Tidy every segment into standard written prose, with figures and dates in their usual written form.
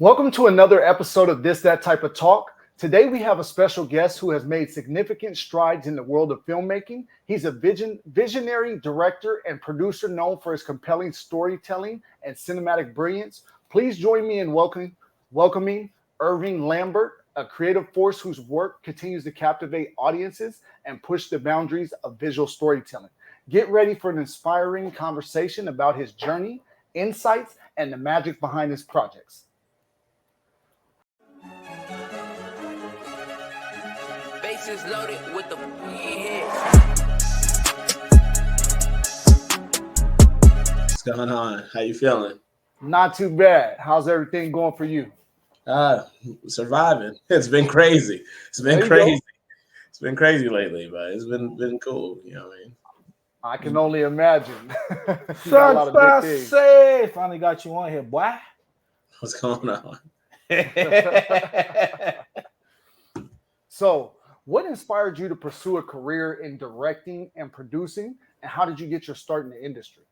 Welcome to another episode of This That Type of Talk. Today we have a special guest who has made significant strides in the world of filmmaking. He's a visionary director and producer known for his compelling storytelling and cinematic brilliance. Please join me in welcoming IRVING LAMBERT, a creative force whose work continues to captivate audiences and push the boundaries of visual storytelling. Get ready for an inspiring conversation about his journey, insights, and the magic behind his projects. Bases loaded with the What's going on? How you feeling? Not too bad. How's everything going for you? Surviving. It's been crazy. It's been crazy. It's been crazy lately, but it's been cool. You know what I mean? I can only imagine. Finally got you on here, boy. What's going on? So, what inspired you to pursue a career in directing and producing, and how did you get your start in the industry?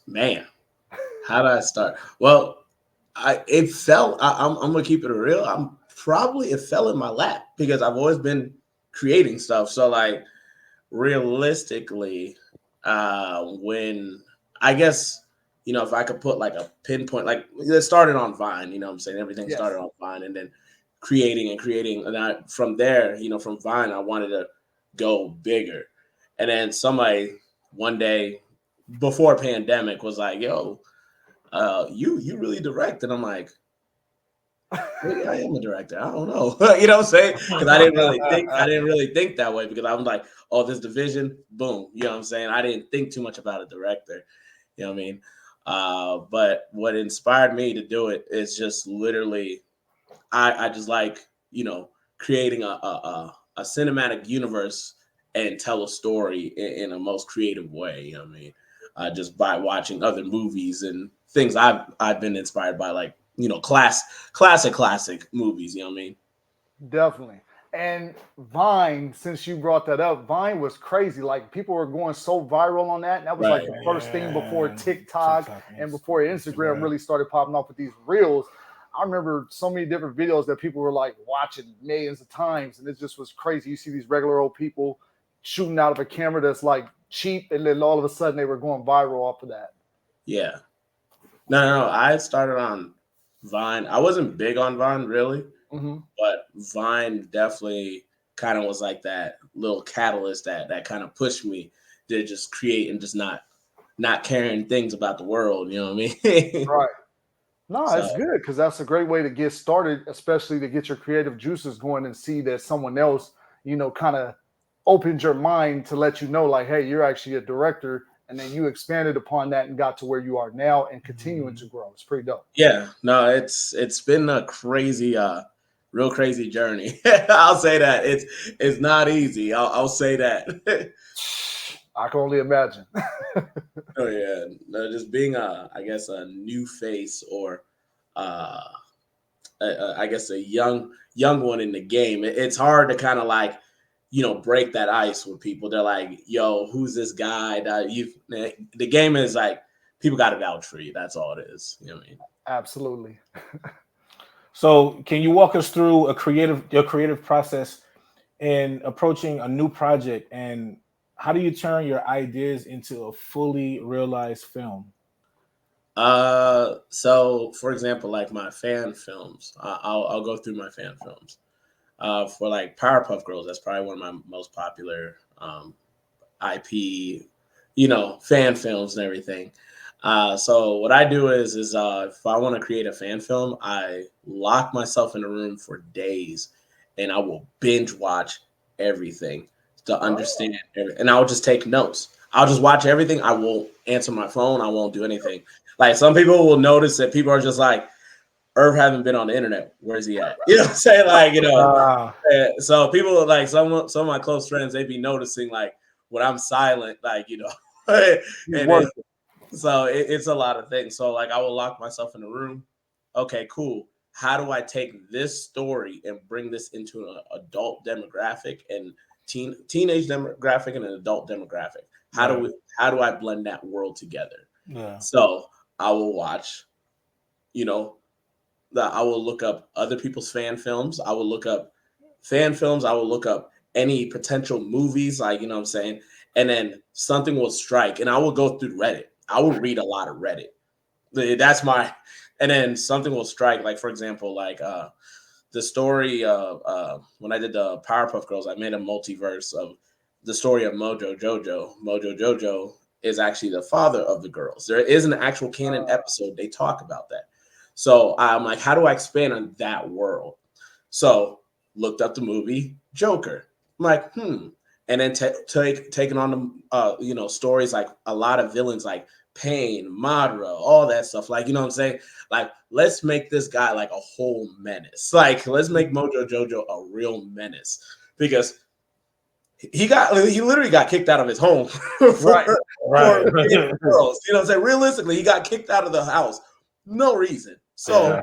Man, how did I start? Well, I'm gonna keep it real. It fell in my lap because I've always been creating stuff. So like realistically, when I guess, you know, if I could put like a pinpoint, like it started on Vine, you know what I'm saying? Everything started on Vine and then creating. And from there, you know, from Vine, I wanted to go bigger. And then somebody one day before pandemic was like, yo, you really direct. And I'm like, maybe I am a director. I don't know. You know what I'm saying? Because I didn't really think that way because I was like, oh, this division, boom. You know what I'm saying? I didn't think too much about a director. You know what I mean? But what inspired me to do it is just literally, I just like, you know, creating a cinematic universe and tell a story in a most creative way. You know what I mean? Just by watching other movies and things I've been inspired by, like, you know, classic movies. You know what I mean? Definitely. And Vine, since you brought that up, Vine was crazy. Like people were going so viral on that. And that was like the first thing before TikTok and before Instagram really started popping off with these reels. I remember so many different videos that people were like watching millions of times. And it just was crazy. You see these regular old people shooting out of a camera that's like cheap. And then all of a sudden they were going viral off of that. Yeah. No. I started on Vine. I wasn't big on Vine really. Mm-hmm. But Vine definitely kind of was like that little catalyst that kind of pushed me to just create and just not caring things about the world. You know what I mean? Right. No, it's good because that's a great way to get started, especially to get your creative juices going and see that someone else, you know, kind of opened your mind to let you know, like, hey, you're actually a director. And then you expanded upon that and got to where you are now and continuing to grow. It's pretty dope. Yeah, no, it's been a crazy, real crazy journey. I'll say that it's not easy. I'll say that. I can only imagine. Oh yeah, no, just being I guess a new face or I guess a young one in the game. It's hard to kind of like, you know, break that ice with people. They're like, yo, who's this guy? The game is like, people got to vouch for you. That's all it is. You know what I mean? Absolutely. So can you walk us through your creative process in approaching a new project, and how do you turn your ideas into a fully realized film? So for example, like my fan films, I'll go through my fan films. For like Powerpuff Girls, that's probably one of my most popular IP, you know, fan films and everything. So what I do is if I want to create a fan film, I lock myself in a room for days, and I will binge watch everything to understand everything. And I'll just take notes. I'll just watch everything. I won't answer my phone. I won't do anything. Like some people will notice that people are just like, Irv haven't been on the internet. Where's he at? You know what I'm saying? Like, you know, so people like some of my close friends, they be noticing like when I'm silent, like, you know, and so it's a lot of things. So like I will lock myself in a room. Okay, cool. How do I take this story and bring this into an adult demographic and teenage demographic and an adult demographic? How do I blend that world together? Yeah. So I will watch, you know, I will look up other people's fan films. I will look up fan films. I will look up any potential movies, like, you know what I'm saying? And then something will strike and I will go through Reddit. I will read a lot of Reddit. That's my, and then something will strike. Like, for example, like the story when I did the Powerpuff Girls, I made a multiverse of the story of Mojo Jojo. Mojo Jojo is actually the father of the girls. There is an actual canon episode. They talk about that. So I'm like, how do I expand on that world? So looked up the movie Joker. I'm like, and then taking on the stories like a lot of villains like Pain, Madra, all that stuff. Like, you know what I'm saying? Like, let's make this guy like a whole menace. Like, let's make Mojo Jojo a real menace because he literally got kicked out of his home for girls. You know what I'm saying? Realistically, he got kicked out of the house. No reason. So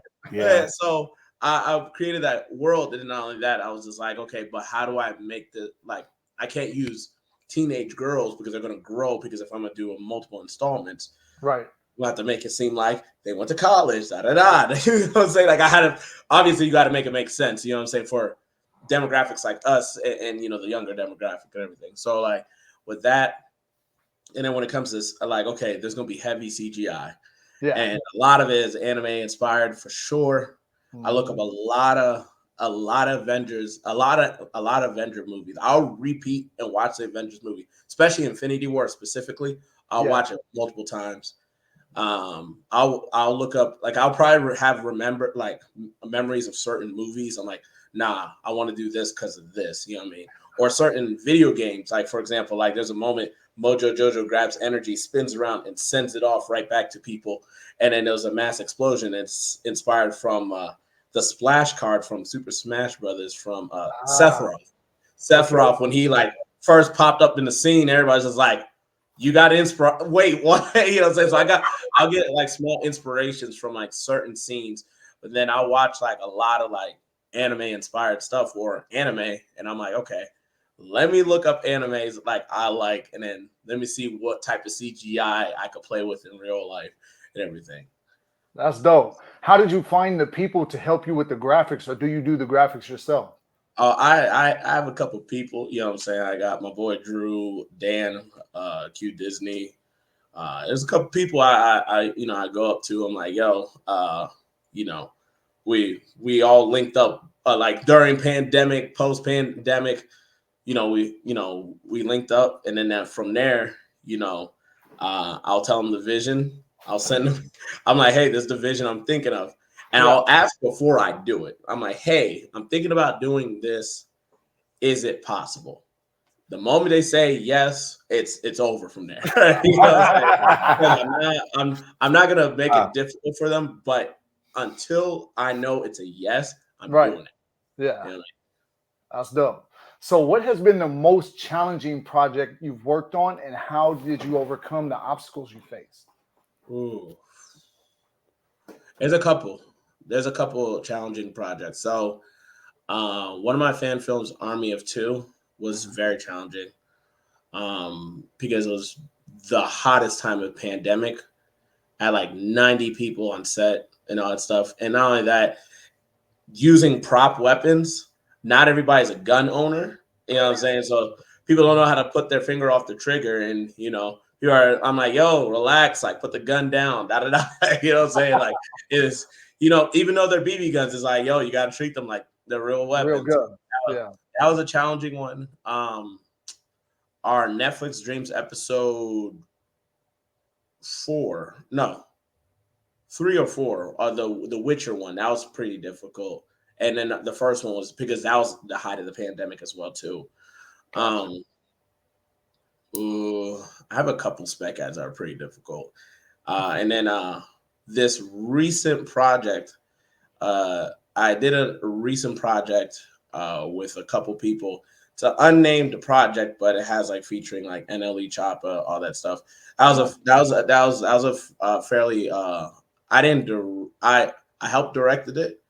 so I created that world, and not only that, I was just like, okay, but how do I make the, like, I can't use teenage girls because they're gonna grow, because if I'm gonna do multiple installments, right, we'll have to make it seem like they went to college, You know what I'm saying? Like, I had to, obviously you got to make it make sense, you know what I'm saying, for demographics like us and you know, the younger demographic and everything. So like with that, and then when it comes to this, like, okay, there's gonna be heavy CGI. Yeah. And a lot of it is anime inspired for sure. I look up a lot of Avengers, a lot of Avenger movies. I'll repeat and watch the Avengers movie, especially Infinity War specifically. I'll watch it multiple times. I'll look up, like, I'll probably have memories of certain movies. I'm like, nah, I want to do this because of this, you know what I mean? Or certain video games, like, for example, like there's a moment Mojo Jojo grabs energy, spins around, and sends it off right back to people. And then there's a mass explosion. It's inspired from the splash card from Super Smash Brothers from Sephiroth. Sephiroth, when he like first popped up in the scene, everybody's just like, you got inspiration. Wait, what? You know what I'm saying? So I'll get like small inspirations from like certain scenes, but then I'll watch like a lot of like anime inspired stuff or anime, and I'm like, okay, let me look up animes like I like, and then let me see what type of CGI I could play with in real life and everything. That's dope. How did you find the people to help you with the graphics, or do you do the graphics yourself? I have a couple people, you know what I'm saying? I got my boy Drew, Dan, Q Disney. There's a couple people I go up to. I'm like, yo, you know, we all linked up like during pandemic, post pandemic, we linked up, and then from there, I'll tell them the vision. I'll send them. I'm like, hey, this is the vision I'm thinking of. And I'll ask before I do it. I'm like, hey, I'm thinking about doing this. Is it possible? The moment they say yes, it's over from there. You know what I'm saying? I'm not gonna make it difficult for them, but until I know it's a yes, I'm doing it. Yeah, that's dope. So, what has been the most challenging project you've worked on, and how did you overcome the obstacles you faced? Ooh, there's a couple challenging projects. So, one of my fan films, Army of Two, was very challenging. Because it was the hottest time of pandemic. I had like 90 people on set and all that stuff. And not only that, using prop weapons, not everybody's a gun owner. You know what I'm saying? So people don't know how to put their finger off the trigger. And, I'm like, yo, relax, like put the gun down, da da da. You know what I'm saying? Like, it's, even though they're BB guns, it's like, yo, you got to treat them like they're real weapons. Real good. That was a challenging one. Our Netflix Dreams episode 3 or 4, the Witcher one, that was pretty difficult. And then the first one was because that was the height of the pandemic as well too. I have a couple spec ads that are pretty difficult. And then this recent project, I did a recent project with a couple people. It's an unnamed project, but it has like featuring like NLE Choppa, all that stuff. That was a fairly I helped directed it.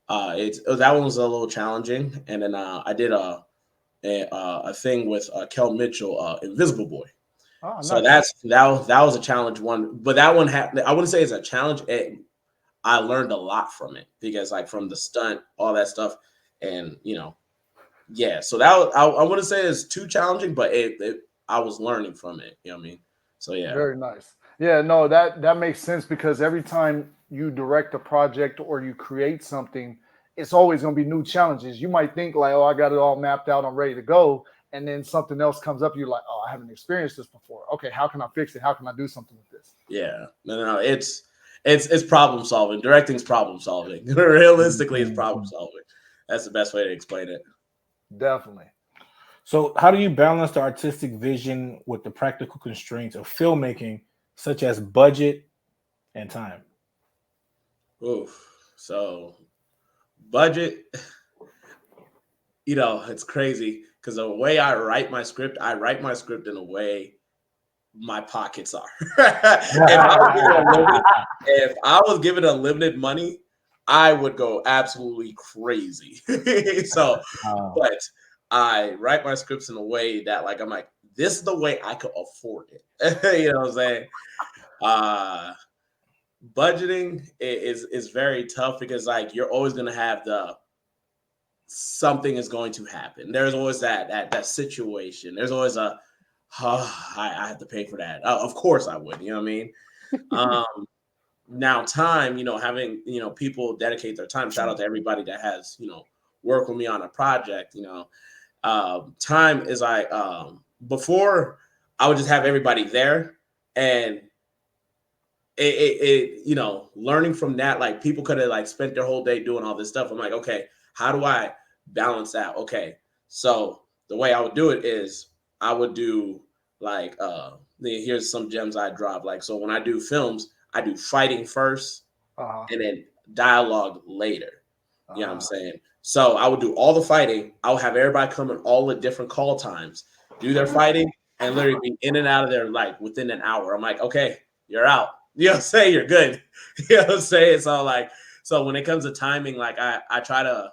That one was a little challenging, and then I did a thing with Kel Mitchell, Invisible Boy. Oh, So nice. that was a challenge one, but that one happened. I wouldn't say it's a challenge. I learned a lot from it because like from the stunt, all that stuff, and yeah. So that was, I wouldn't say it's too challenging, but I was learning from it. You know what I mean? So yeah, Very nice. Yeah, no, that makes sense because every time you direct a project or you create something, it's always going to be new challenges. You might think like, oh, I got it all mapped out, I'm ready to go, and then something else comes up. You're like, oh, I haven't experienced this before. Okay, how can I fix it? How can I do something with this? yeah. No. It's problem solving. Directing's problem solving. Realistically, it's problem solving. That's the best way to explain it. Definitely. So, how do you balance the artistic vision with the practical constraints of filmmaking, such as budget and time? Oof. So budget, it's crazy because the way I write my script in a way my pockets are. If I was given unlimited money, I would go absolutely crazy. So, but I write my scripts in a way that like I'm like, this is the way I could afford it. You know what I'm saying? Budgeting is very tough because like you're always gonna have something is going to happen. There's always that situation. There's always I have to pay for that. Of course I would. You know what I mean? Now time, having people dedicate their time. Shout out to everybody that has worked with me on a project. Time is like before I would just have everybody there and learning from that, like people could have like spent their whole day doing all this stuff. I'm like, okay, how do I balance that? Okay, so the way I would do it is I would do like here's some gems I drop. Like, so when I do films, I do fighting first and then dialogue later. You know what I'm saying? So I would do all the fighting. I would have everybody come in all the different call times, do their fighting, and literally be in and out of there like within an hour. I'm like, okay, you're out. You know what I'm saying? You're good. You know what I'm saying? So like, so when it comes to timing, like I try to,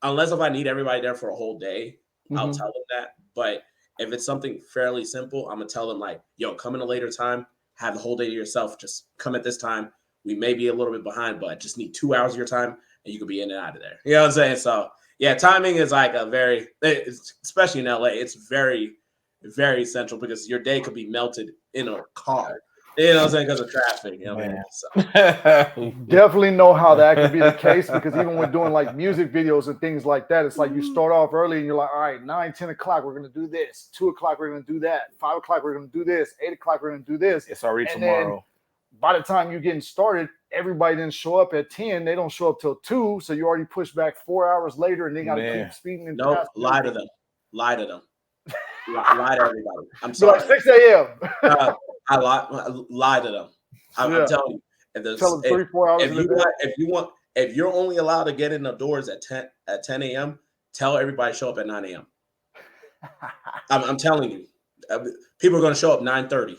unless if I need everybody there for a whole day, I'll tell them that. But if it's something fairly simple, I'm gonna tell them like, yo, come in a later time, have the whole day to yourself. Just come at this time. We may be a little bit behind, but just need 2 hours of your time and you could be in and out of there. You know what I'm saying? So yeah, timing is like especially in LA, it's very, very essential because your day could be melted in a car. You know what I'm saying? Because of traffic. You know what I mean? So. Definitely know how that could be the case because even when doing like music videos and things like that, it's like you start off early and you're like, all right, 9, 10 o'clock, we're going to do this. 2 o'clock, we're going to do that. 5 o'clock, we're going to do this. 8 o'clock, we're going to do this. It's already and tomorrow. Then by the time you're getting started, everybody didn't show up at 10. They don't show up till 2. So you already pushed back 4 hours later and they got to keep speeding. And no, lie to them. Lie to them. Lie to everybody. I'm sorry. Like 6 a.m. I lie to them. I'm telling you. Tell them 3-4 hours. If you're only allowed to get in the doors at 10 a.m., tell everybody to show up at 9 a.m. I'm telling you, people are going to show up 9:30.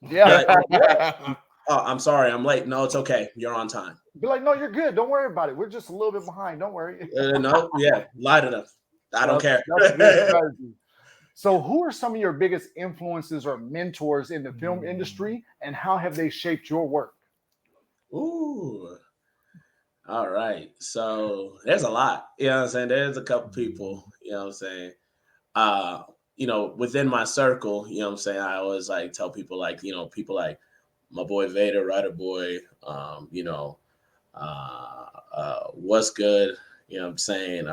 Yeah. Oh, I'm sorry, I'm late. No, it's okay. You're on time. Be like, no, you're good. Don't worry about it. We're just a little bit behind. Don't worry. No, yeah, lie to them. I don't care. That's a good strategy. So who are some of your biggest influences or mentors in the film industry, and how have they shaped your work? Ooh. All right. So there's a lot. You know what I'm saying? There's a couple people, you know what I'm saying? Within my circle, you know what I'm saying? I always like tell people like, people like my boy Vader, Ryder Boy, what's good, you know what I'm saying?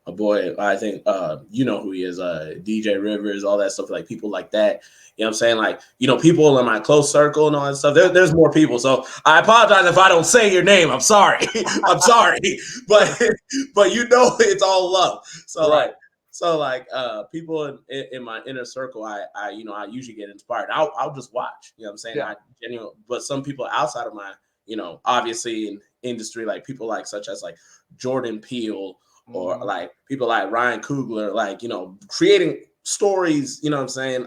A boy, I think you know who he is, DJ Rivers, all that stuff, like people like that. You know what I'm saying? Like, people in my close circle and all that stuff. There's more people. So I apologize if I don't say your name. I'm sorry. I'm sorry. But it's all love. So right. People in my inner circle, I usually get inspired. I'll just watch, you know what I'm saying? Yeah. But some people outside of my, obviously in industry, like people like such as like Jordan Peele, or like people like Ryan Coogler, like, creating stories, you know what I'm saying?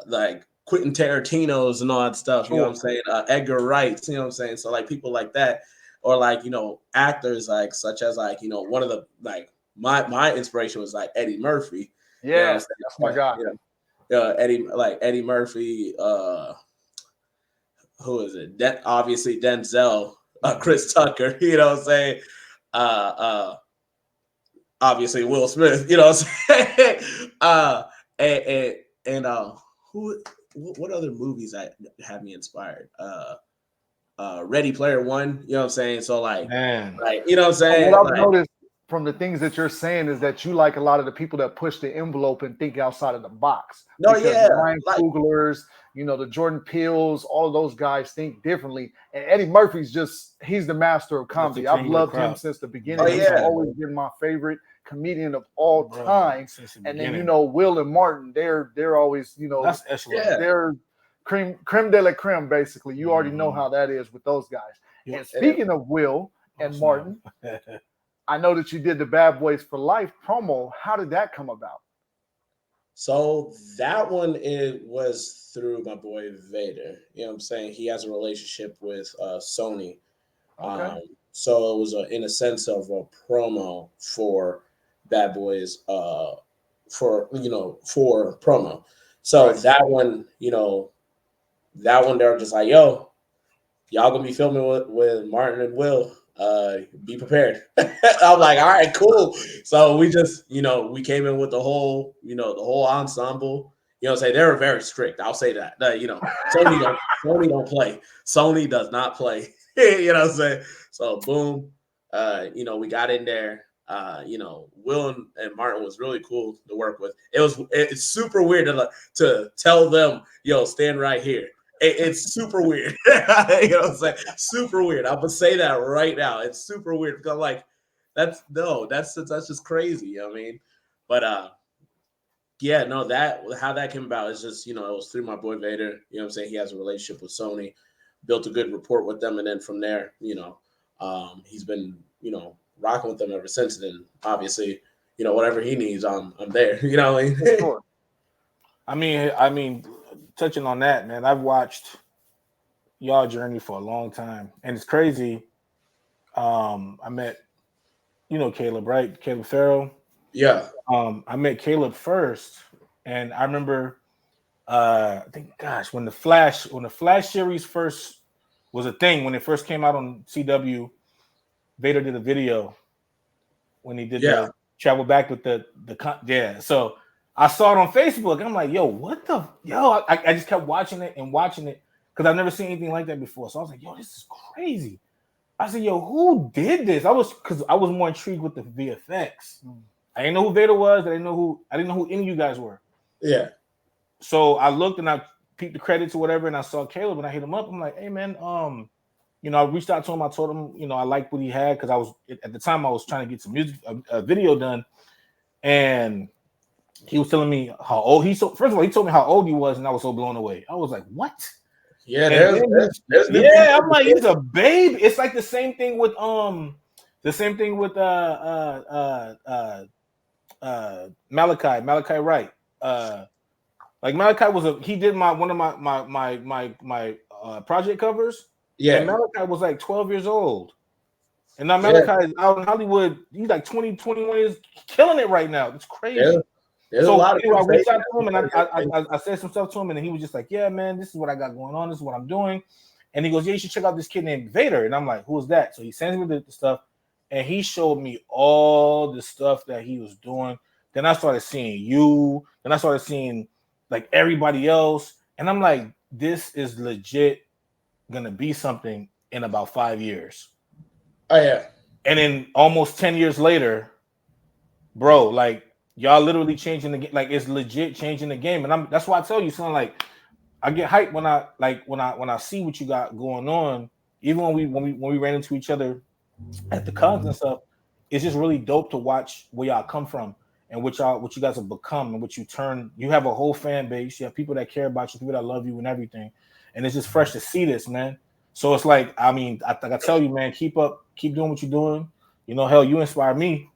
Like Quentin Tarantino's and all that stuff, you know what I'm saying? Edgar Wright, you know what I'm saying? So like people like that, or like, actors like such as like, one of the like my inspiration was like Eddie Murphy. Yeah, that's my guy. Eddie Murphy, who is it? Obviously Denzel, Chris Tucker, you know what I'm saying? Obviously Will Smith, you know what I'm saying? And what other movies have me inspired? Ready Player One, you know what I'm saying? So Man. you know what I'm saying? What I've noticed from the things that you're saying is that you like a lot of the people that push the envelope and think outside of the box. No, Because yeah, Ryan Coogler's, the Jordan Peele's, all of those guys think differently. And Eddie Murphy's he's the master of comedy. I've loved him since the beginning. Oh, He's yeah. always been my favorite comedian of all time. And then, Will and Martin, they're always, that's excellent. They're creme de la creme, basically. You already know how that is with those guys. And speaking of Will and Martin, I know that you did the Bad Boys for Life promo. How did that come about? So that one was through my boy Vader. You know what I'm saying? He has a relationship with Sony. Okay. So it was in a sense of a promo for Bad Boys for promo. So that one, they're just like, yo, y'all gonna be filming with Martin and Will. Be prepared. I'm like, all right, cool. So we just, we came in with the whole ensemble. You know, say they were very strict. I'll say that. Sony don't play. Sony does not play. You know what I'm saying? So boom, we got in there. Will and Martin was really cool to work with. It's super weird to tell them, yo, stand right here. It's super weird. You know what I'm saying? Super weird. I'm gonna say that right now. It's super weird because I'm like, that's just crazy. You know what I mean? But how that came about is just, it was through my boy Vader. You know what I'm saying? He has a relationship with Sony, built a good rapport with them, and then from there, he's been, rocking with them ever since then. Obviously, whatever he needs, I'm there. You know what I mean? Sure. I mean, touching on that, man, I've watched y'all journey for a long time, and it's crazy. I met, Caleb, right? Caleb Farrell. Yeah. I met Caleb first, and I remember, I think, gosh, when the Flash series first was a thing, when it first came out on CW, Vader did a video when he did the travel back with the. So I saw it on Facebook. I'm like, I just kept watching it because I've never seen anything like that before. So I was like, yo, this is crazy. I said, yo, who did this? I was more intrigued with the VFX. I didn't know who Vader was. I didn't know who any of you guys were. Yeah. So I looked and I peeped the credits or whatever, and I saw Caleb and I hit him up. I'm like, hey man, I reached out to him. I told him, I liked what he had because I was at the time I was trying to get some music, a video done, and he was telling me how old first of all, he told me how old he was, and I was so blown away. I was like, what? Yeah, I'm like, he's a babe. It's like the same thing with Malachi Wright. Like Malachi he did one of my project covers. Yeah. And Malachi was like 12 years old. And now Malachi is out in Hollywood. He's like 20, 21 years, killing it right now. It's crazy. Yeah. So I reached out to him and I said some stuff to him, and he was just like, yeah, man, this is what I got going on. This is what I'm doing. And he goes, yeah, you should check out this kid named Vader. And I'm like, who is that? So he sends me the stuff, and he showed me all the stuff that he was doing. Then I started seeing you. Then I started seeing like everybody else. And I'm like, this is legit gonna be something in about 5 years. Oh yeah. And then almost 10 years later, bro, like y'all literally changing the game. Like it's legit changing the game. And that's why I tell you, son, like I get hyped when I see what you got going on. Even when we ran into each other at the cons and stuff, it's just really dope to watch where y'all come from and what you guys have become and what you turn. You have a whole fan base. You have people that care about you, people that love you and everything. And it's just fresh to see this, man. So it's like, I mean, I tell you, man, keep doing what you're doing. Hell, you inspire me.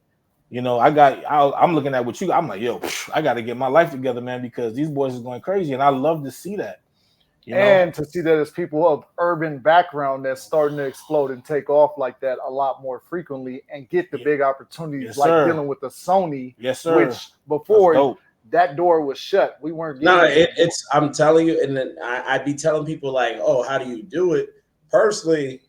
I'm looking at what you. I'm like, yo, I got to get my life together, man, because these boys is going crazy, and I love to see that. And to see that there's people of urban background that's starting to explode and take off like that a lot more frequently and get the big opportunities, dealing with the Sony. Yes, sir. Which before that door was shut. We weren't No, getting it's I'm telling you, and then I'd be telling people like, oh, how do you do it? Personally,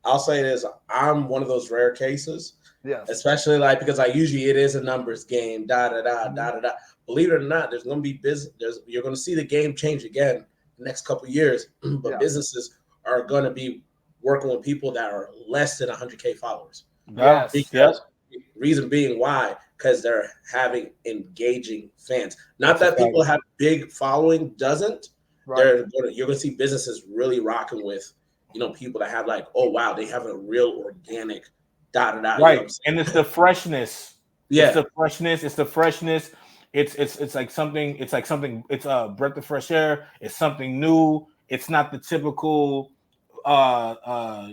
I'll say this: I'm one of those rare cases, yes. especially like because it is a numbers game. Da da da da da da. Believe it or not, there's going to be business. You're going to see the game change again the next couple of years, but businesses are going to be working with people that are less than 100K followers. Yes. Because reason being why, because they're having engaging fans. Not that people have big following doesn't. Right. You're going to see businesses really rocking with, people that have like, oh wow, they have a real organic da da da. Right, and it's the freshness. Yeah, it's the freshness. It's the freshness. It's like something. It's like something. It's a breath of fresh air. It's something new. It's not the typical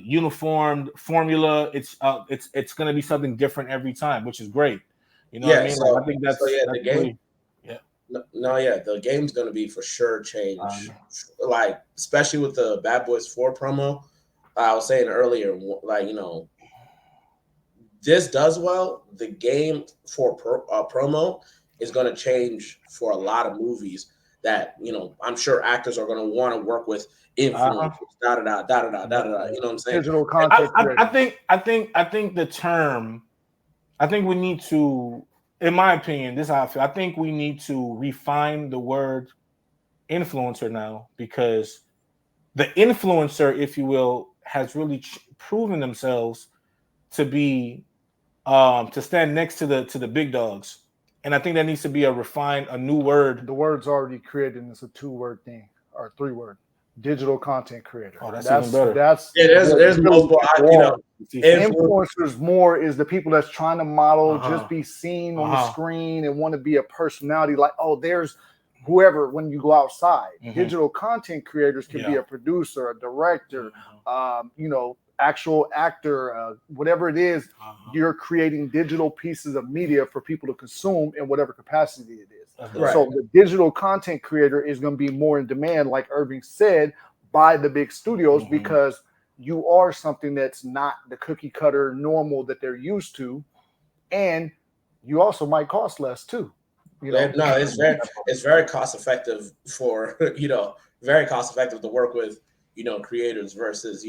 uniformed formula. It's going to be something different every time, which is great. You know what I mean? So, I think that's the game. great. Yeah. The game's going to be for sure change. Like especially with the Bad Boys 4 promo. I was saying earlier, like this does well. The game for promo is going to change for a lot of movies that I'm sure actors are going to want to work with influencers. Da da da da da da da. You know what I'm saying? Digital content. I think the term. I think we need to, in my opinion, this is how I feel. I think we need to refine the word influencer now, because the influencer, if you will, has really proven themselves to be to stand next to the big dogs. And I think that needs to be a new word. The word's already created, and it's a 2-word thing or 3-word. Digital content creator. Oh, that's even better. There's multiple. Influencers more is the people that's trying to model, just be seen on the screen and want to be a personality. Like, oh, there's whoever when you go outside. Digital content creators can be a producer, a director, actual actor, whatever it is. You're creating digital pieces of media for people to consume in whatever capacity it is. Right. So the digital content creator is going to be more in demand, like Irving said, by the big studios, because you are something that's not the cookie cutter normal that they're used to, and you also might cost less too. No, it's very cost effective for very cost effective to work with creators versus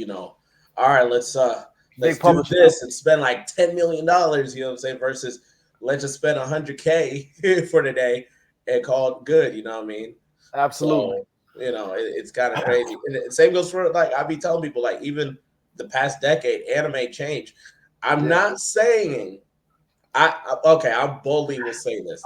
all right, let's do this and spend like $10 million, you know what I'm saying, versus let's just spend $100K for today and call it good, you know what I mean? Absolutely. So, it's kind of crazy. And the same goes for like I be telling people, like even the past decade, anime changed. I'm not saying I boldly will say this.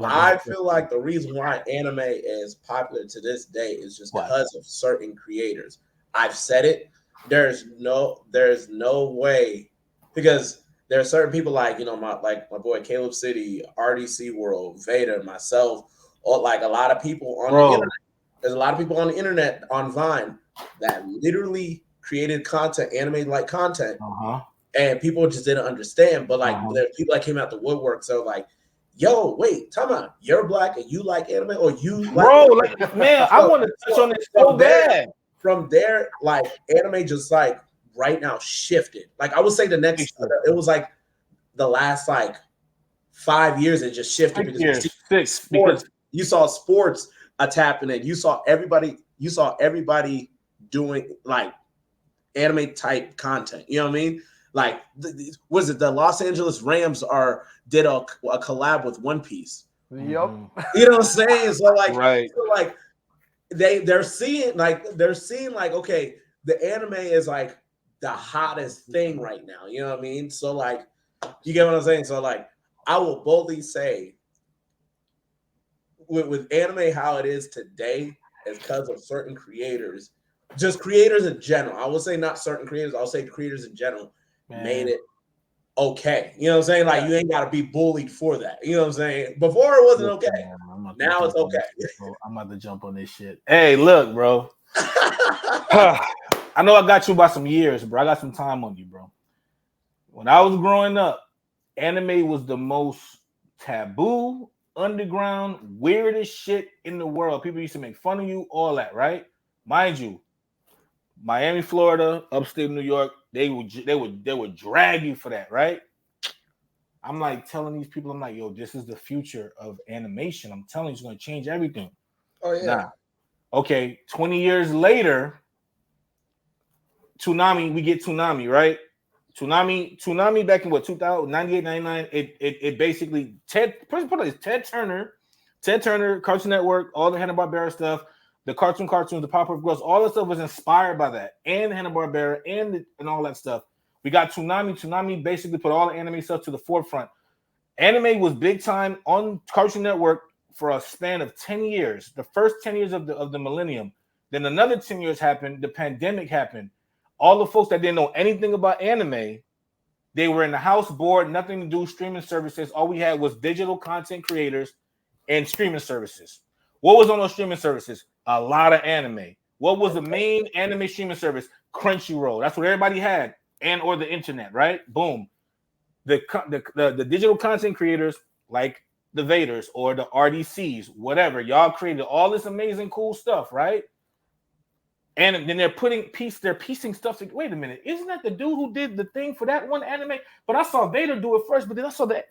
I feel like the reason why anime is popular to this day is just because of certain creators. I've said it. There's no way, because there are certain people like my boy Caleb City, RDC World, Vader, myself, or like a lot of people on the internet. There's a lot of people on the internet on Vine that literally created content, anime-like content, and people just didn't understand. But like, there's people that came out the woodwork, so like, yo, wait, time out, you're black and you like anime, or you like anime? Man, I want to touch on this so bad. From there, like anime just like right now shifted. Like I would say it was like the last like 5 years it just shifted because you saw sports happening. You saw everybody doing like anime type content. You know what I mean? Like was it the Los Angeles Rams did a collab with One Piece? Yep. You know what I'm saying? So like they're seeing like okay, the anime is like the hottest thing right now. You know what I mean? So like, you get what I'm saying? So like, I will boldly say, with anime how it is today, is because of certain creators, just creators in general. I will say not certain creators. I'll say creators in general made it okay. You know what I'm saying? Like you ain't got to be bullied for that. You know what I'm saying? Before it wasn't okay. Now it's okay. I'm about to jump on this shit. Hey, look, bro. I know I got you by some years, bro. I got some time on you, bro. When I was growing up, anime was the most taboo, underground, weirdest shit in the world. People used to make fun of you, all that, right? Mind you, Miami, Florida, upstate New York, they would drag you for that, right? I'm like telling these people, I'm like, yo, this is the future of animation. I'm telling you, it's going to change everything. Oh yeah. Nah. Okay, 20 years later, we get Toonami, right? Toonami back in what 2000, 98, 99, it basically Ted Turner, Cartoon Network, all the Hanna-Barbera stuff, the cartoons, the Powerpuff Girls, all that stuff was inspired by that, and Hanna-Barbera and all that stuff. We got Toonami. Toonami basically put all the anime stuff to the forefront. Anime was big time on Cartoon Network for a span of 10 years, the first 10 years of the millennium. Then another 10 years happened, the pandemic happened. All the folks that didn't know anything about anime, they were in the house bored, nothing to do, streaming services. All we had was digital content creators and streaming services. What was on those streaming services? A lot of anime. What was the main anime streaming service? Crunchyroll. That's what everybody had, and or the internet, right? Boom. The digital content creators like the Vaders or the RDCs, whatever, y'all created all this amazing cool stuff, right? And then they're piecing stuff together. Wait a minute, isn't that the dude who did the thing for that one anime? But I saw Vader do it first, but then I saw that,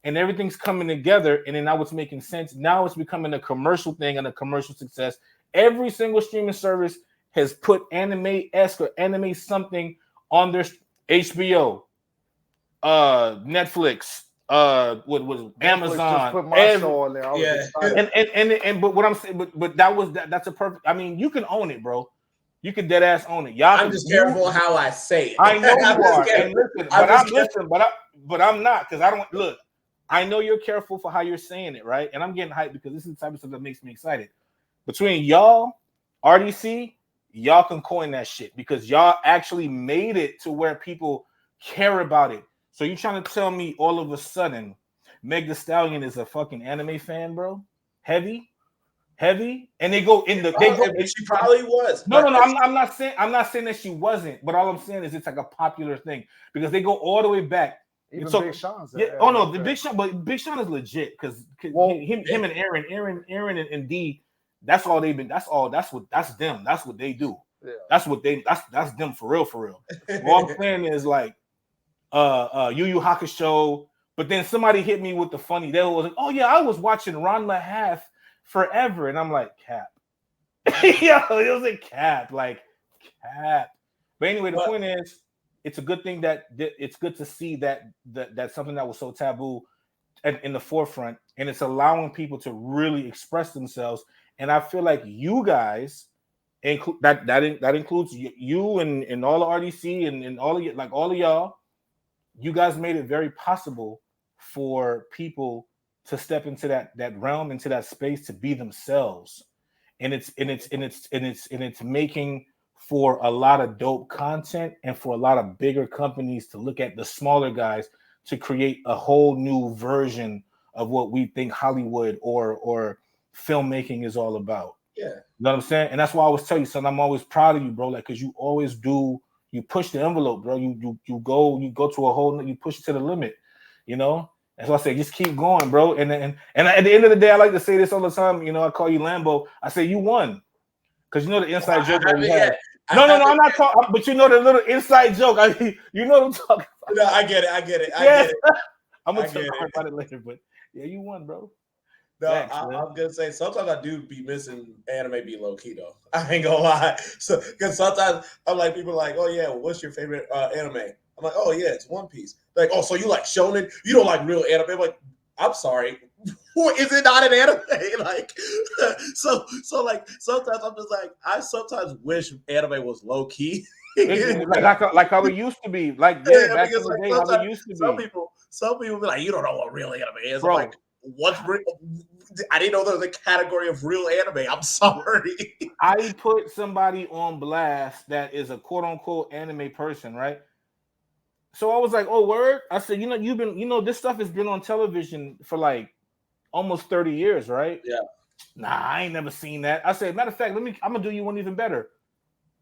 and everything's coming together, and then now it's making sense. Now it's becoming a commercial thing and a commercial success. Every single streaming service has put anime-esque or anime something on their HBO, Netflix, what was Amazon? Just put my show on there. Yeah. But what I'm saying, but that's a perfect. I mean, you can own it, bro. You can dead ass own it. Y'all, I'm just careful how I say it. I know you are. And but I'm not, because I don't look. I know you're careful for how you're saying it, right? And I'm getting hyped because this is the type of stuff that makes me excited. Between y'all, RDC, y'all can coin that shit because y'all actually made it to where people care about it. So you trying to tell me all of a sudden Meg Thee Stallion is a fucking anime fan, bro? Heavy, and they go in the. She probably was. No. I'm not saying that she wasn't, but all I'm saying is it's like a popular thing because they go all the way back. Even so, Big Sean's yeah. Oh no, the Big Sean, but Big Sean is legit because him and Aaron and D. That's all they've been. That's them. That's what they do. Yeah. That's them for real. All I'm saying is like, Yu Yu Hakusho. But then somebody hit me with the funny. They was like, "Oh yeah, I was watching Ranma half forever," and I'm like, "Cap." Yo, it was a cap. But anyway, the point is, it's a good thing that it's good to see that that's something that was so taboo in the forefront, and it's allowing people to really express themselves. And I feel like you guys, that includes you and all the RDC and all of you, like all of y'all, you guys made it very possible for people to step into that realm, into that space, to be themselves. And it's making for a lot of dope content and for a lot of bigger companies to look at the smaller guys to create a whole new version of what we think Hollywood or filmmaking is all about. Yeah. You know what I'm saying? And that's why I always tell you, son, I'm always proud of you, bro. Like, because you always do, you push the envelope, bro. You go to a whole, you push it to the limit, you know? That's why I say just keep going, bro. And at the end of the day, I like to say this all the time. You know, I call you Lambo. I say you won, because you know the inside joke that we have. No, I'm not talking. But you know the little inside joke. I mean, you know what I'm talking about. No, I get it. I'm gonna talk about it later. But yeah, you won, bro. No, I'm gonna say sometimes I do be missing anime be low key though. I ain't gonna lie. So because sometimes I'm like, people are like, oh yeah, what's your favorite anime? I'm like, oh yeah, it's One Piece. Like, oh, so you like shonen? You don't like real anime? I'm like, I'm sorry. Is it not an anime? Like, so like sometimes I'm just like, I sometimes wish anime was low key. like how it used to be. Like, yeah, back in the day, how it used to be. Some people be like, you don't know what real anime is. Bro. I'm like, what's real? I didn't know there was a category of real anime. I'm sorry. I put somebody on blast that is a quote unquote anime person, right? So I was like, oh, word. I said, this stuff has been on television for like almost 30 years, right? Yeah. Nah, I ain't never seen that. I said, matter of fact, I'm gonna do you one even better.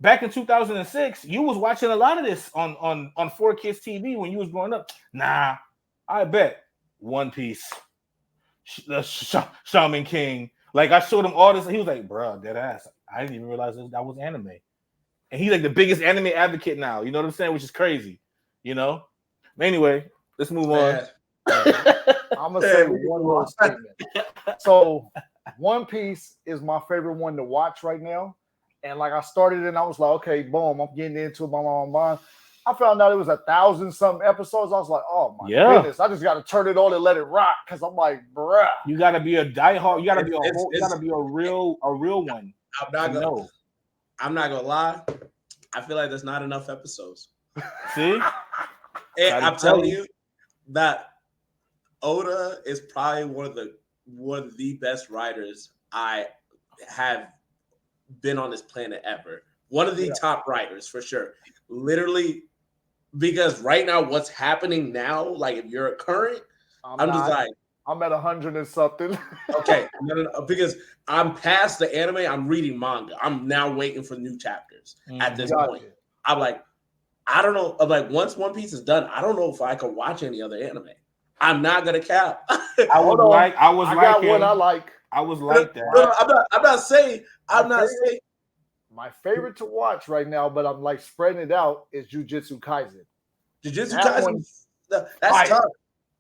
Back in 2006, you was watching a lot of this on 4Kids TV when you was growing up. Nah, I bet One Piece, Shaman King. Like, I showed him all this, and he was like, bro, dead ass. I didn't even realize that was anime. And he's like the biggest anime advocate now. You know what I'm saying? Which is crazy, you know? Anyway, let's move on. I'm gonna say one little statement. So, One Piece is my favorite one to watch right now. And like I started and I was like, okay, boom, I'm getting into it. I found out it was 1,000-something episodes. I was like, oh my goodness, I just got to turn it on and let it rock because I'm like, bruh. You got to be a diehard. You got to be you got to be a real one. I'm not gonna lie. I feel like there's not enough episodes. See, and I'm telling you that Oda is probably one of the best writers I have been on this planet ever. One of the top writers for sure. Literally, because right now, what's happening now, like if you're a current, I'm just like, I'm at 100 and something. Okay, no, because I'm past the anime. I'm reading manga. I'm now waiting for new chapters at this point. I'm like, I don't know. I'm like, once One Piece is done, I don't know if I can watch any other anime. I'm not gonna cap. I got one I like. I was like that. No, I'm not saying. My favorite to watch right now, but I'm like spreading it out, is Jujutsu Kaisen. Jujutsu Kaisen, that's tough.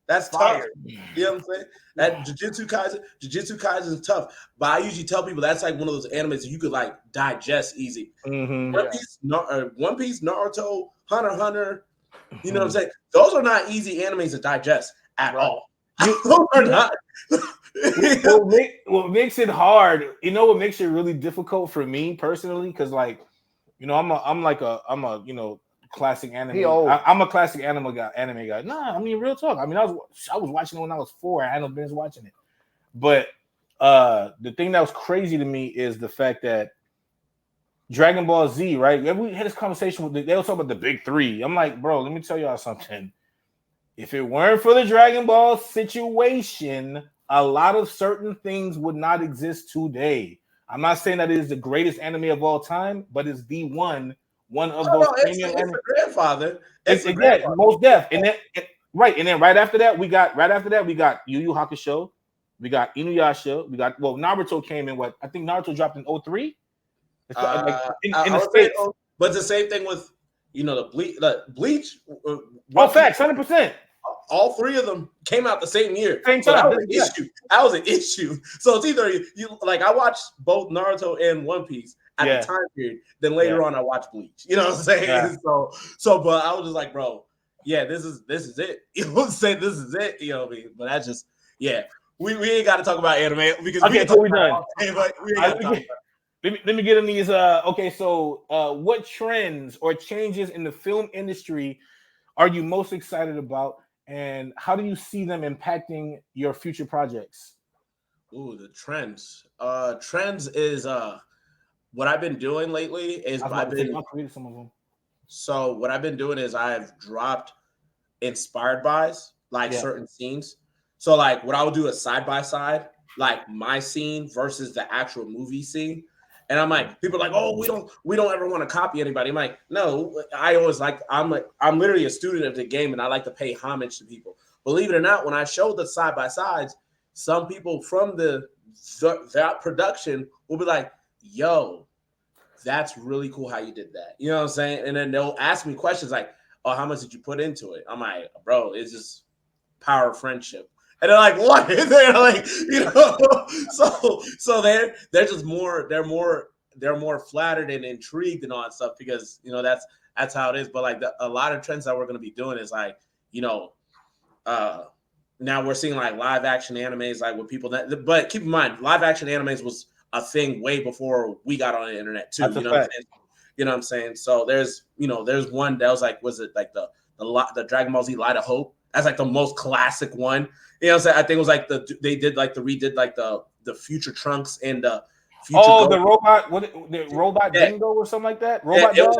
That's tough. You know what I'm saying? That Jujutsu Kaisen is tough. But I usually tell people that's like one of those animes that you could like digest easy. Mm-hmm. One Piece, Naruto, Hunter x Hunter. You know what I'm saying? Those are not easy animes to digest at all. Those are not. What makes it hard, you know, what makes it really difficult for me personally, because like, you know, I'm a you know, classic anime. I'm a classic anime guy. Nah, I mean, real talk. I mean, I was watching it when I was 4. I hadn't been watching it, but the thing that was crazy to me is the fact that Dragon Ball Z, right? We had this conversation they were talking about the big 3. I'm like, bro, let me tell y'all something. If it weren't for the Dragon Ball situation, a lot of certain things would not exist today. I'm not saying that it is the greatest anime of all time, but it's the one of those. It's the grandfather. It's most def. And then right after that, we got Yu Yu Hakusho, we got Inuyasha, we got Naruto came in I think Naruto dropped in 03. In the States. But it's the same thing with the Bleach. Facts, 100%. All 3 of them came out the same year. Same time. So that was an issue. So it's either you like I watched both Naruto and One Piece at the time period. Then later on I watched Bleach. You know what I'm saying? Yeah. But I was just like, bro, this is it. You know what I'm saying? This is it. You know what I mean? But that's just we ain't got to talk about anime because we're done. Let me get in these. So what trends or changes in the film industry are you most excited about, and how do you see them impacting your future projects? Ooh, the trends. Trends is what I've been doing lately is I've created some of them. So what I've been doing is I've dropped inspired bys, like certain scenes. So like what I would do is side by side, like my scene versus the actual movie scene. And I'm like, people are like, oh, we don't ever want to copy anybody. I'm like, no, I always I'm literally a student of the game and I like to pay homage to people. Believe it or not, when I showed the side by sides, some people from that production will be like, yo, that's really cool how you did that. You know what I'm saying? And then they'll ask me questions like, oh, how much did you put into it? I'm like, bro, it's just power of friendship. And they're like, what? They're like, so they're just they're more flattered and intrigued and all that stuff because that's how it is. But like a lot of trends that we're gonna be doing is like, now we're seeing like live action animes like with people but keep in mind, live action animes was a thing way before we got on the internet too. You know what I'm saying? So there's one that was like, was it like the Dragon Ball Z Light of Hope? That's like the most classic one. You know what I'm saying? I think it was like redid like the Future Trunks and the Future the robot Dingo or something like that. Robot dog.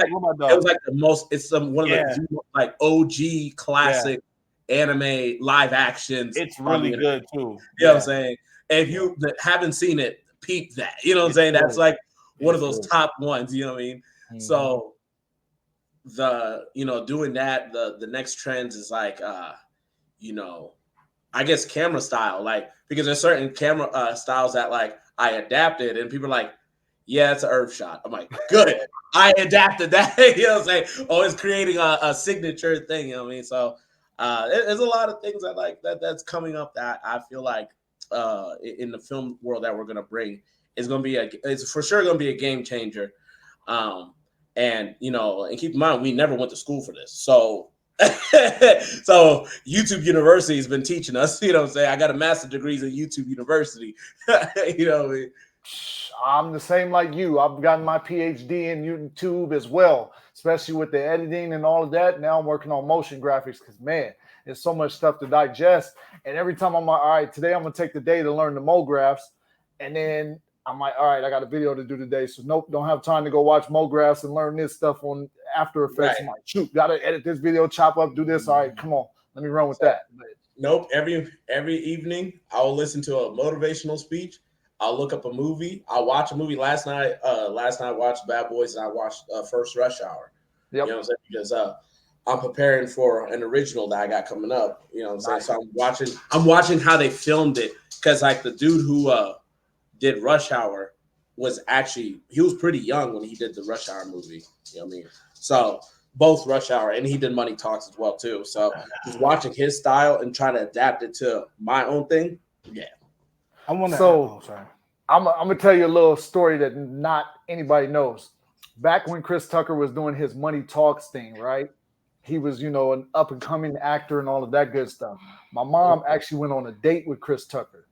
It was like the most. It's one of the like OG classic anime live actions. It's really good too. You know what I'm saying? And if you haven't seen it, peep that. You know what I'm saying? That's like one of those top ones. You know what I mean? Mm-hmm. So doing that, the next trends is like I guess camera style, like because there's certain camera styles that like I adapted and people are like, yeah, it's an Earth shot. I'm like, good. I adapted that. You know what I'm saying? Always creating a signature thing, you know what I mean? So There's a lot of things I like that's coming up that I feel like in the film world that we're gonna bring is gonna be it's for sure gonna be a game changer. And and keep in mind we never went to school for this, so so YouTube University has been teaching us. You know what I'm saying? I got a master's degrees at YouTube University. I'm the same like you. I've gotten my PhD in YouTube as well, especially with the editing and all of that. Now I'm working on motion graphics because, man, there's so much stuff to digest. And every time I'm like, all right, today I'm going to take the day to learn the MoGraphs. And then I'm like, all right, I got a video to do today. So nope, don't have time to go watch MoGraphs and learn this stuff on After Effects. Right. I'm like, shoot, got to edit this video, chop up, do this. All right, come on. Let me run with that. Nope. Every evening I'll listen to a motivational speech. I'll look up a movie. I'll watch a movie. Last night I watched Bad Boys and I watched First Rush Hour. Yep. You know what I'm saying? Because I'm preparing for an original that I got coming up. You know what I'm saying? So I'm watching how they filmed it, because like the dude who did Rush Hour he was pretty young when he did the Rush Hour movie. You know what I mean? So both Rush Hour and he did Money Talks as well too. So just watching his style and trying to adapt it to my own thing. Yeah. I'm gonna tell you a little story that not anybody knows. Back when Chris Tucker was doing his Money Talks thing, right? He was, an up and coming actor and all of that good stuff. My mom actually went on a date with Chris Tucker,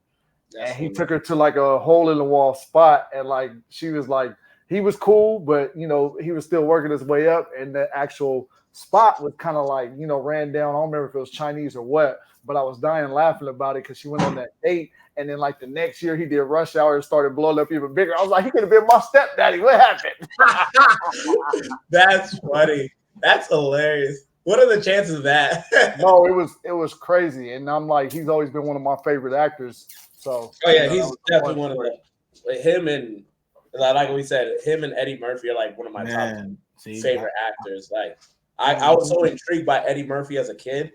and he took her to like a hole in the wall spot, and like she was like, he was cool, but he was still working his way up, and the actual spot was kind of like ran down. I don't remember if it was Chinese or what, but I was dying laughing about it because she went on that date. And then, like, the next year, he did Rush Hour and started blowing up even bigger. I was like, he could have been my stepdaddy. What happened? That's funny. That's hilarious. What are the chances of that? No, it was crazy. And I'm like, he's always been one of my favorite actors. So, he's definitely one of him and, like we said, him and Eddie Murphy are like one of my top favorite actors. Like, I was so intrigued by Eddie Murphy as a kid.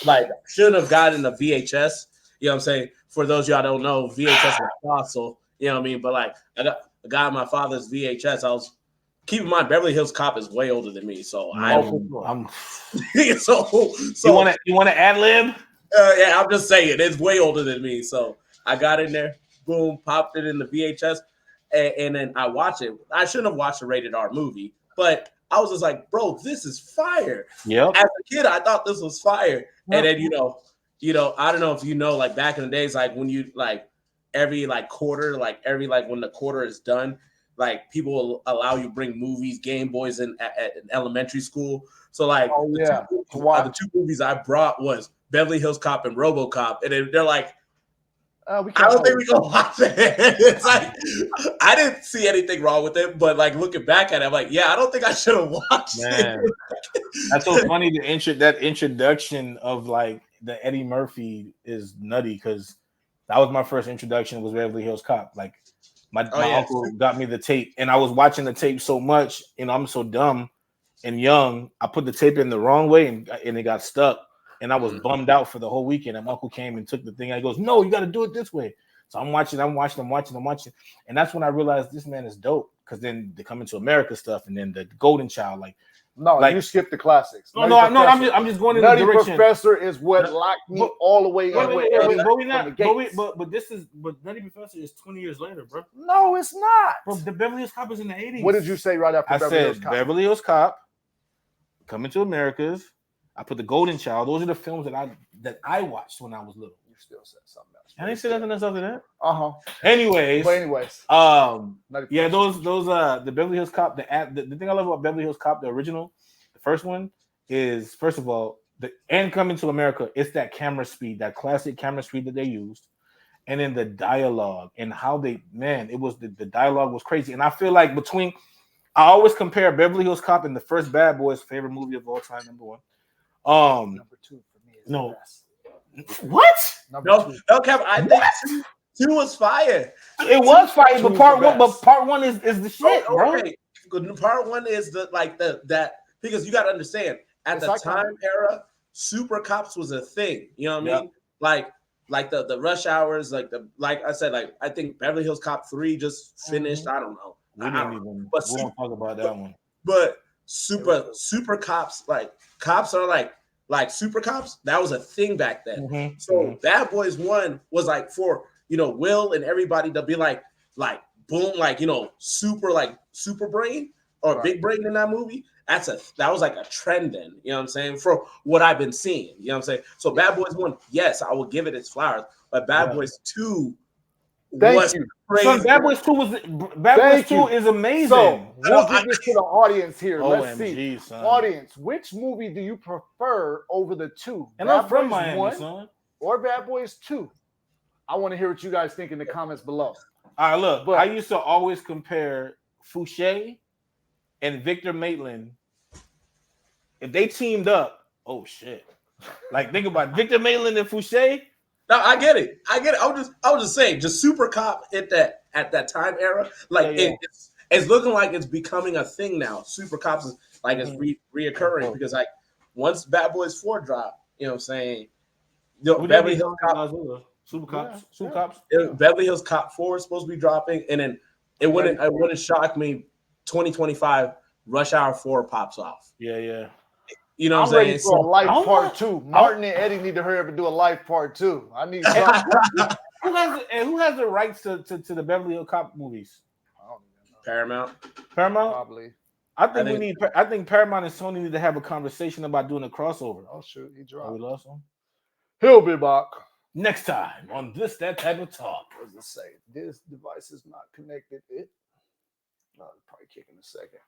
Like, shouldn't have gotten a VHS. You know what I'm saying? For those of y'all don't know, VHS is fossil. You know what I mean? But like, I got my father's VHS. I was keep in mind Beverly Hills Cop is way older than me, so I'm so you want to ad lib? Yeah, I'm just saying it's way older than me. So I got in there, boom, popped it in the VHS, and then I watched it. I shouldn't have watched a rated R movie, but I was just like, bro, this is fire. Yeah. As a kid, I thought this was fire, and then I don't know if like back in the days, like when you like every like quarter, like when the quarter is done, like people will allow you bring movies, Game Boys at elementary school. So like the two movies I brought was Beverly Hills Cop and RoboCop, and they're like, I don't think we can watch it. It's like I didn't see anything wrong with it, but like looking back at it, I'm like, yeah, I don't think I should have watched it. That's so funny. That introduction of like the Eddie Murphy is nutty, because that was my first introduction was Beverly Hills Cop. Like my uncle got me the tape, and I was watching the tape so much, I'm so dumb and young. I put the tape in the wrong way, and it got stuck, and I was bummed out for the whole weekend. And my uncle came and took the thing. And he goes, "No, you got to do it this way." So I'm watching, and that's when I realized this man is dope. Because then the Coming to America stuff, and then the Golden Child, you skipped the classics. No, I'm just going in the direction. Nutty Professor is what locked me all the way in. But Nutty Professor is 20 years later, bro. No, it's not. Bro, the Beverly Hills Cop is in the 80s. What did you say right after Beverly Hills Cop? Beverly Hills Cop, Coming to America's. I put the Golden Child. Those are the films that I watched when I was little. You still said something else. I didn't say nothing else after that. Anyways, those the Beverly Hills Cop. The thing I love about Beverly Hills Cop, the original, the first one is, first of all, and Coming to America. It's that camera speed, that classic camera speed that they used, and then the dialogue and how it was the dialogue was crazy. And I feel like I always compare Beverly Hills Cop and the first Bad Boys, favorite movie of all time, number one. Number two for me is the best. What? No, Kevin. I think two was fire. It was fire, but part one is the shit, bro. Part one is that because you got to understand at the time era, super cops was a thing. You know what I mean? Like the rush hours, like I said, like I think Beverly Hills Cop 3 just finished. I don't know. We won't talk about that one. But super cops, like cops are like like super cops, that was a thing back then. So Bad Boys 1 was like for, you know, Will and everybody to be like boom, like, you know, super brain or big brain in that movie. That was like a trend then, you know what I'm saying? For what I've been seeing, you know what I'm saying? So Bad Boys 1, yes, I will give it its flowers, but Bad Boys 2 was crazy. Son, Bad Boys 2 is amazing. So we'll give this to the audience here. Let's OMG, see. son. Audience, which movie do you prefer over the two? And Bad I'm from Boys Miami, 1 son. or Bad Boys 2? I want to hear what you guys think in the comments below. All right, look, I used to always compare Fouché and Victor Maitland. If they teamed up, oh shit! Like think about it. Victor Maitland and Fouché. No, I get it. I was just saying, just super cop at that time era, like it's looking like it's becoming a thing now. Super cops is like it's reoccurring because like once Bad Boys 4 dropped, you know what I'm saying? Beverly Hills Cop, Super Cops. Beverly Hills Cop 4 is supposed to be dropping, and then it wouldn't shock me. 2025 Rush Hour 4 pops off. Yeah. You know what I'm ready saying? for a life part 2. Martin and Eddie need to hurry up and do a life part 2. I need who has the rights to the Beverly Hills Cop movies? Paramount. Probably. I think Paramount and Sony need to have a conversation about doing a crossover. Oh shoot, he dropped. Oh, we lost him. He'll be back next time on That Type of Talk. What does it say? This device is not connected. No, it's probably kicking a second.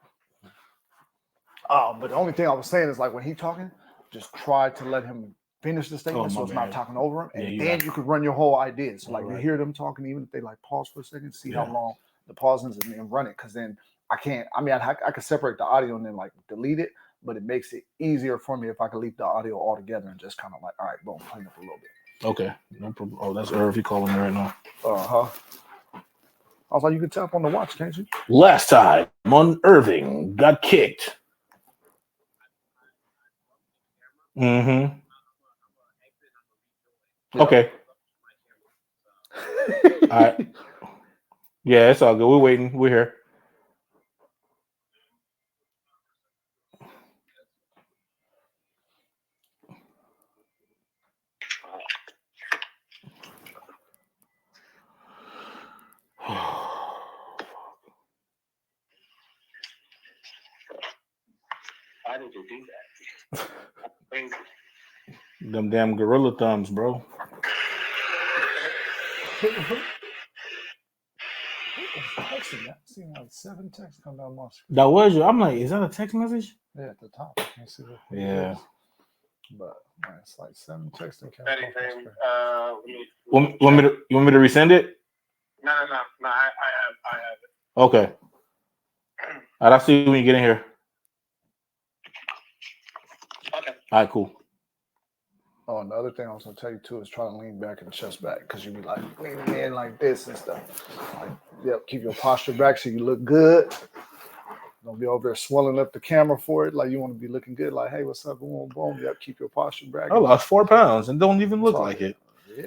But the only thing I was saying is like when he talking, just try to let him finish the statement so it's not talking over him, and then you could run your whole idea. So like you hear them talking, even if they like pause for a second, see how long the pause is, and then run it. Because then I could separate the audio and then like delete it, but it makes it easier for me if I could leave the audio all together and just kind of like, all right, boom, clean up a little bit. Okay, no problem. Oh, that's Irv. He calling me right now. I was like, you can tap on the watch, can't you? Last time on Irving got kicked. Okay. All right. Yeah, it's all good. We're waiting. We're here. Why did you do that? Crazy. Them damn gorilla thumbs, bro. Texting. I seen like 7 texts come down my screen. That was you. I'm like, is that a text message? Yeah, at the top. I can't see what yeah. But man, it's like 7 texts that came Anything? Want me to resend it? No. I have it. Okay. All right, I'll see you when you get in here. Okay. All right, cool. Oh, and the other thing I was gonna tell you too is try to lean back and chest back because you be like leaning in like this and stuff. Like, keep your posture back so you look good. Don't be over there swelling up the camera for it. Like you want to be looking good. Like, hey, what's up? Boom, boom. Yep, keep your posture back. I lost 4 pounds and don't even look like it. Yeah.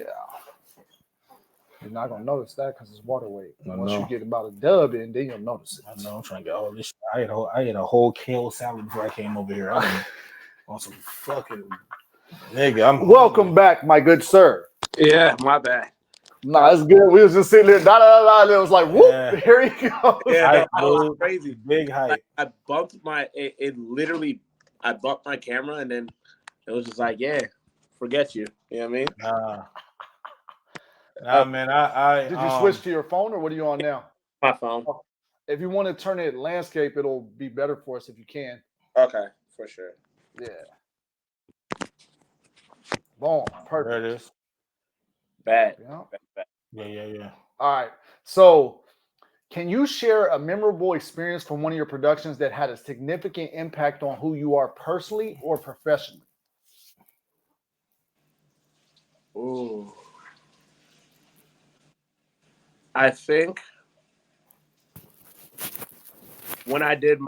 You're not gonna notice that because it's water weight. Once you get about a dub in, then you'll notice it. I know. I'm trying to get all this. I ate a whole kale salad before I came over here. I'm on some fucking nigga. Welcome back, my good sir. Yeah, my bad. Nah, it's good. We was just sitting there, and it was like, whoop, here he goes. Yeah, that was crazy. Big hype. I bumped it literally, I bumped my camera, and then it was just like, yeah, forget you. You know what I mean? Nah, man. Did you switch to your phone, or what are you on now? My phone. If you want to turn it landscape, it'll be better for us if you can. Okay, for sure. Yeah. Boom. Perfect. There it is. Bad. Yeah. All right. So, can you share a memorable experience from one of your productions that had a significant impact on who you are personally or professionally? Ooh. I think when I did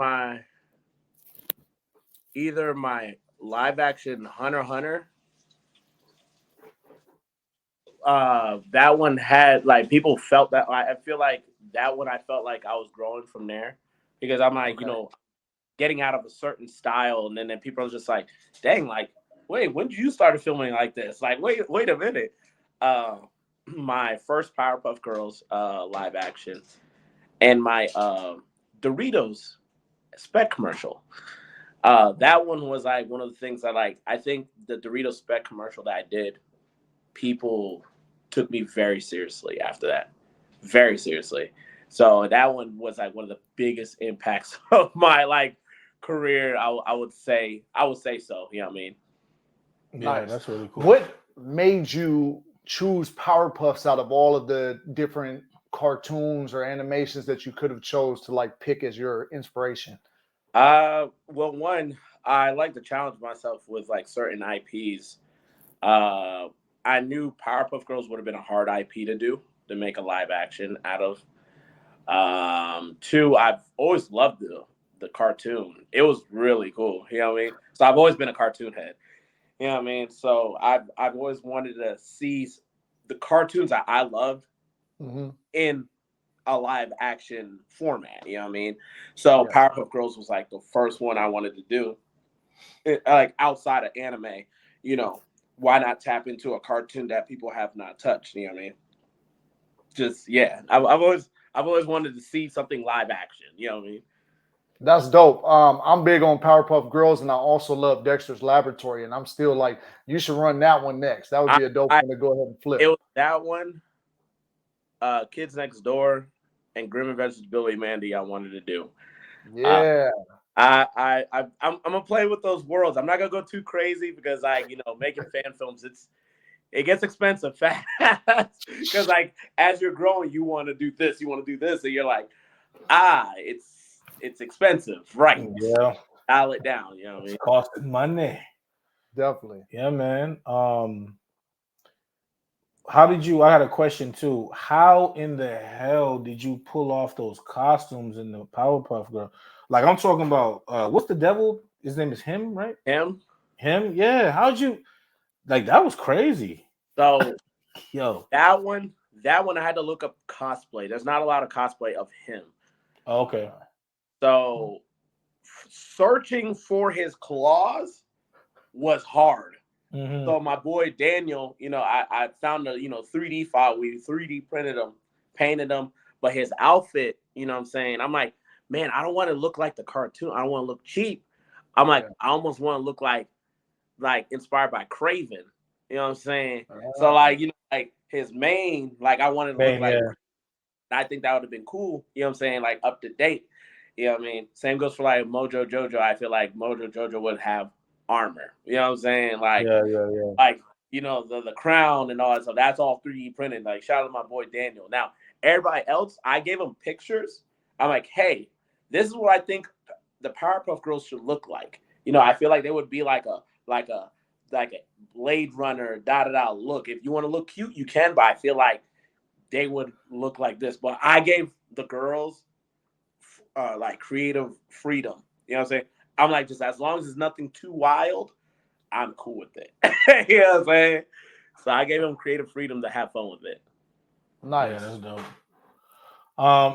either my live action Hunter x Hunter, that one had like people felt that. I feel like that one I felt like I was growing from there because I'm like, you know, getting out of a certain style, and then people are just like, dang, like wait, when did you start filming like this? Like, wait a minute. My first Powerpuff Girls live action and my Doritos spec commercial. That one was like one of the things I think the Doritos spec commercial that I did, people took me very seriously after that. Very seriously. So that one was like one of the biggest impacts of my like career. I would say so. You know what I mean? Yeah, Nice. that's really cool. What made you choose Powerpuffs out of all of the different cartoons or animations that you could have chose to like pick as your inspiration? Well, one, I like to challenge myself with like certain IPs. I knew Powerpuff Girls would have been a hard IP to make a live action out of. Two, I've always loved the cartoon. It was really cool. You know what I mean? So I've always been a cartoon head. You know what I mean? So I've always wanted to see the cartoons that I loved in a live action format. You know what I mean? So Yes. Powerpuff Girls was like the first one I wanted to do. Like outside of anime, you know, why not tap into a cartoon that people have not touched? You know what I mean? Just yeah, I've always wanted to see something live action. You know what I mean? That's dope. I'm big on Powerpuff Girls, and I also love Dexter's Laboratory. And I'm still like, you should run that one next. That would be a dope one to go ahead and flip. It was that one, Kids Next Door, and Grim Adventures of Billy and Mandy. I wanted to do. Yeah. I'm gonna play with those worlds. I'm not gonna go too crazy because making fan films, it gets expensive fast because like as you're growing, you want to do this, and you're like, it's expensive, right? Yeah, Dial it down. You know what I mean? it's costing money. Definitely. Yeah, man. How did you? I had a question too. How in the hell did you pull off those costumes in the Powerpuff Girl? Like I'm talking about. What's the devil? His name is him, right? Him. Yeah. How'd you? Like that was crazy. So Yo. that one I had to look up cosplay. There's not a lot of cosplay of him. Okay. So searching for his claws was hard. Mm-hmm. So my boy Daniel, I found a 3D file. We 3D printed him, painted him, but his outfit, you know what I'm saying? I'm like, man, I don't want to look like the cartoon. I don't want to look cheap. I'm like, I almost want to look like inspired by Craven. You know what I'm saying? So like, like his mane, like I wanted to look like. Yeah. I think that would have been cool. You know what I'm saying? Like up to date. You know what I mean? Same goes for like Mojo Jojo. I feel like Mojo Jojo would have armor. You know what I'm saying? Like, Yeah. like the crown and all that stuff. That's all 3D printed. Like, shout out to my boy Daniel. Now, everybody else, I gave them pictures. I'm like, hey, this is what I think the Powerpuff Girls should look like. I feel like they would be like a Blade Runner look. If you want to look cute, you can, but I feel like they would look like this. But I gave the girls like creative freedom. You know what I'm saying? I'm like, just as long as it's nothing too wild, I'm cool with it. You know what I'm saying? So I gave them creative freedom to have fun with it. Nice. Yeah, that's dope.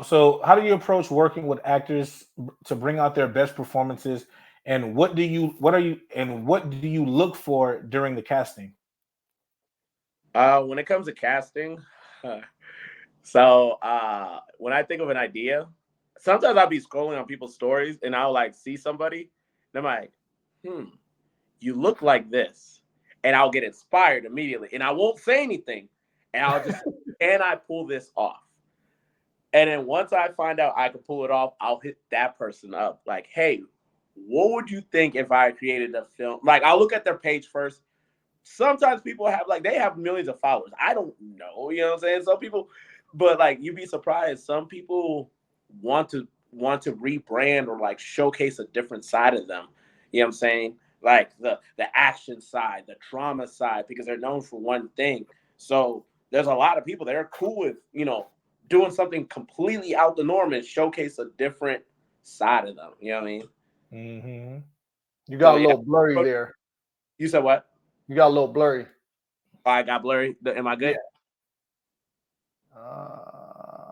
So how do you approach working with actors to bring out their best performances? And what do you look for during the casting? When it comes to casting, so when I think of an idea, sometimes I'll be scrolling on people's stories and I'll like see somebody and I'm like, you look like this. And I'll get inspired immediately. And I won't say anything. And I'll just, can I pull this off? And then once I find out I can pull it off, I'll hit that person up. Like, hey, what would you think if I created a film? Like, I'll look at their page first. Sometimes people have, like, they have millions of followers. I don't know, you know what I'm saying? Some people, but, like, you'd be surprised. Some people want to rebrand or, like, showcase a different side of them. You know what I'm saying? Like, the action side, the drama side, because they're known for one thing. So there's a lot of people that are cool with, doing something completely out the norm and showcase a different side of them. You know what I mean? Mm-hmm. You got a little blurry there. You said what? You got a little blurry. Oh, I got blurry. Am I good? Yeah.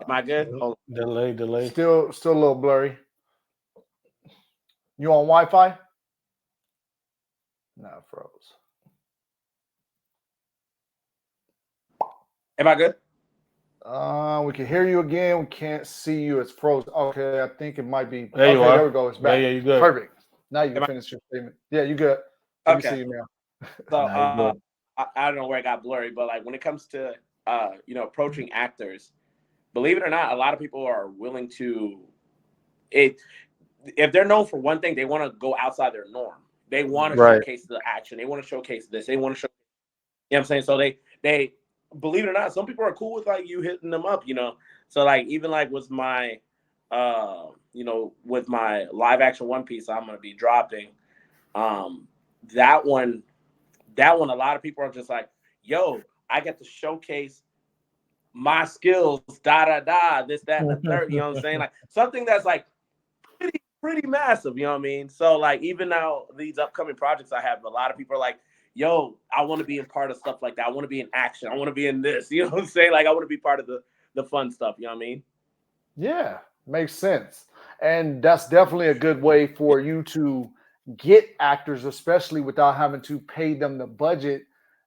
Am I good? Hold on. Delay. Still a little blurry. You on Wi-Fi? No, froze. Am I good? We can hear you again. We can't see you. It's frozen. Okay, I think it might be. There you Okay, are. there we go. It's back. Yeah, you good. Perfect. Now you can Am I- finish your statement. Yeah, you good. We can Okay. see you now. So Nah, you good. I don't know where it got blurry, but like when it comes to approaching actors, believe it or not, a lot of people are willing to it. If they're known for one thing, they want to go outside their norm. They want to Right. showcase the action. They want to showcase this. They want to show. You know what I'm saying? So they believe it or not, some people are cool with like you hitting them up. So like even like with my with my live action One Piece, I'm gonna be dropping. That one, a lot of people are just like, yo, I get to showcase my skills, this, that, and the third. You know what I'm saying? Like something that's like pretty massive, you know what I mean? So like even now these upcoming projects I have, a lot of people are like, yo, I want to be in part of stuff like that. I want to be in action. I want to be in this. You know what I'm saying? Like I want to be part of the fun stuff, you know what I mean? Yeah, makes sense. And that's definitely a good way for you to get actors, especially without having to pay them the budget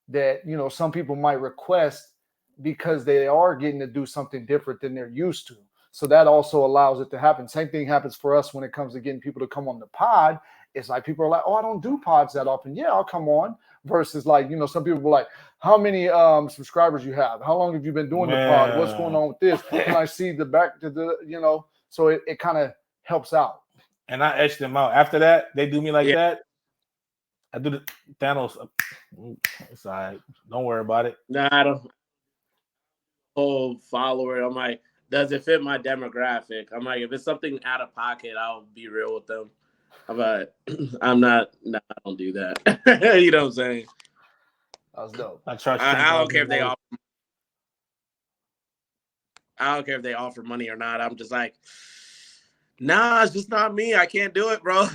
that, some people might request because they are getting to do something different than they're used to. So that also allows it to happen. Same thing happens for us when it comes to getting people to come on the pod. It's like people are like, oh, I don't do pods that often. Yeah, I'll come on. Versus like, some people were like, how many subscribers you have? How long have you been doing the pod? What's going on with this? Can I see the back to the, so it kind of helps out. And I etched them out. After that, they do me like that. I do the Thanos. It's all right. Don't worry about it. Nah, I don't. Whole follower. I'm like, does it fit my demographic? I'm like, if it's something out of pocket, I'll be real with them. But I'm not. No, I don't do that. You know what I'm saying? That's dope. I don't care if they offer. I don't care if they offer money or not. I'm just like, nah, it's just not me. I can't do it, bro.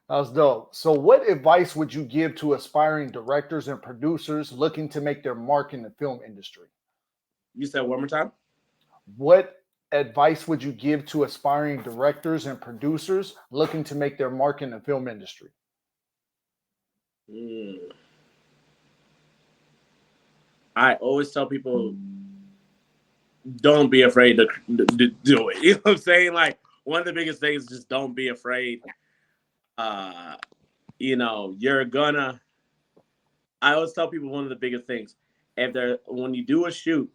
That's dope. So what advice would you give to aspiring directors and producers looking to make their mark in the film industry? You said one more time? What advice would you give to aspiring directors and producers looking to make their mark in the film industry? I always tell people, don't be afraid to do it. You know what I'm saying? Like, one of the biggest things is just don't be afraid. You're gonna. I always tell people one of the biggest things: when you do a shoot,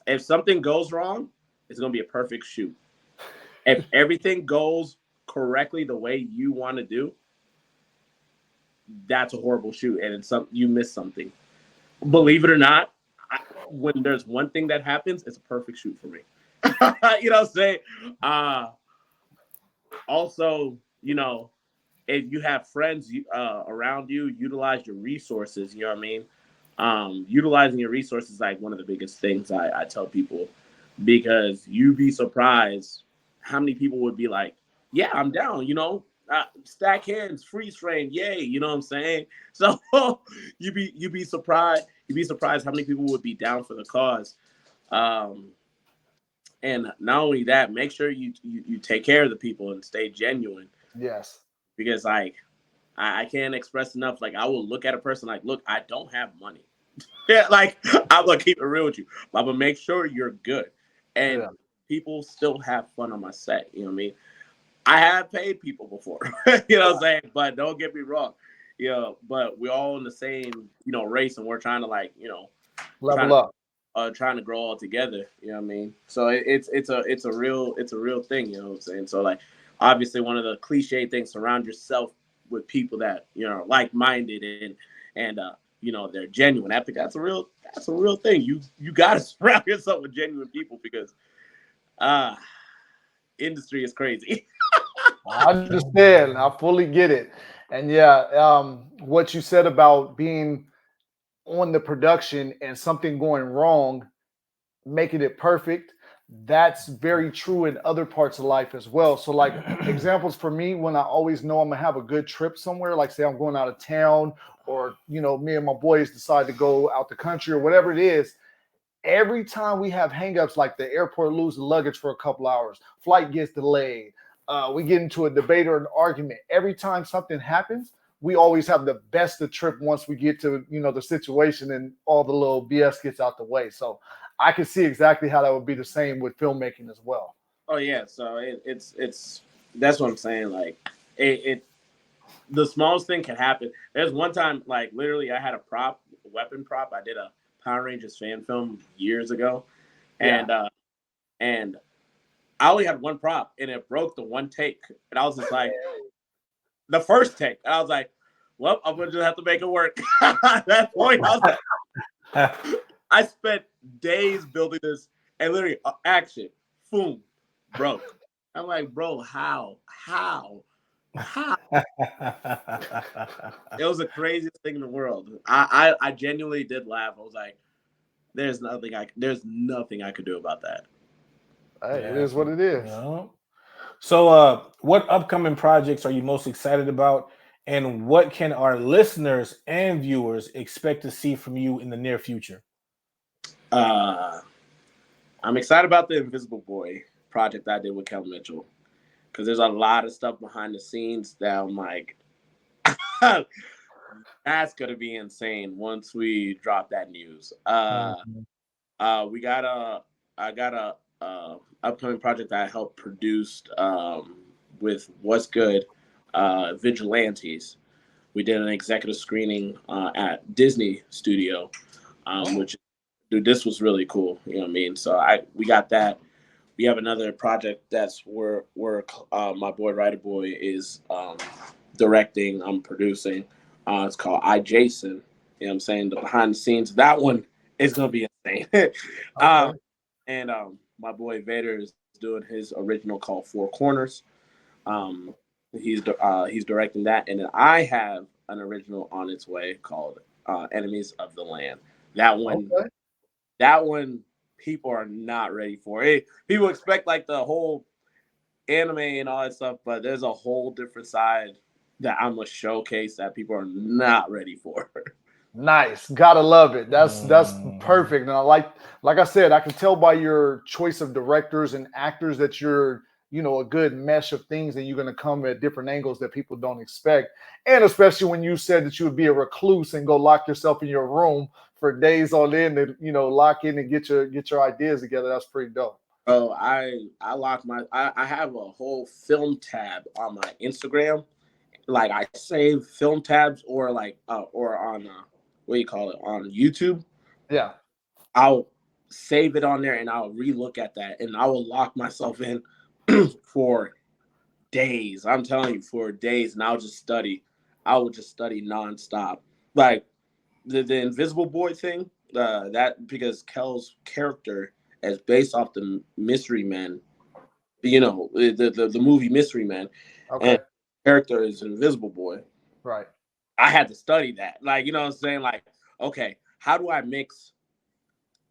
if something goes wrong, it's gonna be a perfect shoot. If everything goes correctly the way you want to do, that's a horrible shoot, and you miss something. Believe it or not, when there's one thing that happens, it's a perfect shoot for me. You know what I'm saying? Also, if you have friends around you, utilize your resources. You know what I mean? Utilizing your resources is like one of the biggest things I tell people, because you'd be surprised how many people would be like, yeah, I'm down, stack hands, freeze frame, yay, you know what I'm saying? So you'd be surprised how many people would be down for the cause. And not only that, make sure you take care of the people and stay genuine. Yes. Because like I can't express enough. Like I will look at a person like, look, I don't have money. Yeah, like I'm gonna keep it real with you. But I'm gonna make sure you're good. And people still have fun on my set. You know what I mean? I have paid people before. You know what I'm saying? But don't get me wrong. But we're all in the same, race, and we're trying to level up. Trying to grow all together. You know what I mean? So it's a real thing. You know what I'm saying? So like, obviously, one of the cliche things: surround yourself with people that are like-minded and they're genuine. I think that's a real thing. You gotta surround yourself with genuine people, because industry is crazy. I understand. I fully get it. And yeah, what you said about being on the production and something going wrong, making it perfect, that's very true in other parts of life as well. So like examples for me, when I always know I'm gonna have a good trip somewhere, like say I'm going out of town, or me and my boys decide to go out the country or whatever it is, every time we have hangups, like the airport loses luggage for a couple hours, flight gets delayed, we get into a debate or an argument, every time something happens, we always have the best of trip once we get to, you know, the situation and all the little BS gets out the way. So I can see exactly how that would be the same with filmmaking as well. Oh yeah, so it's that's what I'm saying. Like it the smallest thing can happen. There's one time, like literally, I had a weapon prop. I did a Power Rangers fan film years ago, and and I only had one prop, and it broke the one take, and I was just like, the first take, and I was like, well, I'm gonna just have to make it work. At that point, I was like, I spent days building this, and literally, action, boom, broke. I'm like, bro, how? It was the craziest thing in the world. I genuinely did laugh. I was like, there's nothing I could do about that. Hey, it is what it is. Yeah. So what upcoming projects are you most excited about, and what can our listeners and viewers expect to see from you in the near future? I'm excited about the Invisible Boy project I did with Kel Mitchell, because there's a lot of stuff behind the scenes that I'm like, that's gonna be insane once we drop that news. I got a upcoming project that I helped produce with What's Good, Vigilantes. We did an executive screening at Disney Studio, which, dude, this was really cool. You know what I mean? So we got that. We have another project that's where my boy Writer Boy is directing. I'm producing. It's called Jason. You know what I'm saying? The behind the scenes. That one is gonna be insane. And my boy Vader is doing his original called Four Corners. He's directing that, and then I have an original on its way called Enemies of the Land. That one people are not ready for it. People expect like the whole anime and all that stuff, but there's a whole different side that I'm gonna showcase that people are not ready for. Nice, gotta love it. That's perfect. And I like I said, I can tell by your choice of directors and actors that you're, you know, a good mesh of things, and you're going to come at different angles that people don't expect. And especially when you said that you would be a recluse and go lock yourself in your room for days on end to, you know, lock in and get your ideas together. That's pretty dope. Oh, I have a whole film tab on my Instagram. Like I save film tabs or on what do you call it, on YouTube. Yeah. I'll save it on there and I'll relook at that, and I will lock myself in for days. I'm telling you, for days, and I'll just study. I will just study nonstop. Like the Invisible Boy thing, that because Kel's character is based off the Mystery Men, you know, the movie Mystery Men. Okay. And character is Invisible Boy. Right. I had to study that. Like, you know what I'm saying? Like, okay, how do I mix?